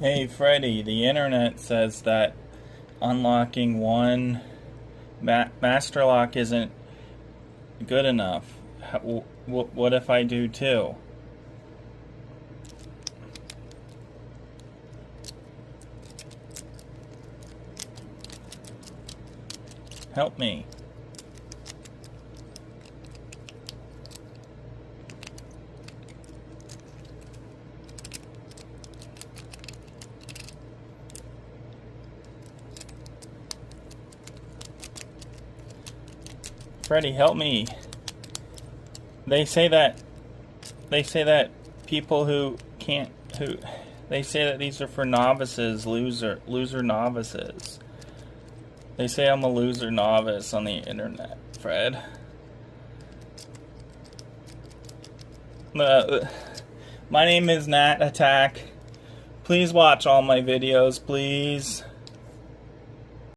Hey Freddie, the internet says that unlocking one master lock isn't good enough. What if I do two? Help me. Freddie, help me. They say that people who can't they say that these are for novices, loser novices. They say I'm a loser novice on the internet, Fred. My name is Nat Attack. Please watch all my videos, please.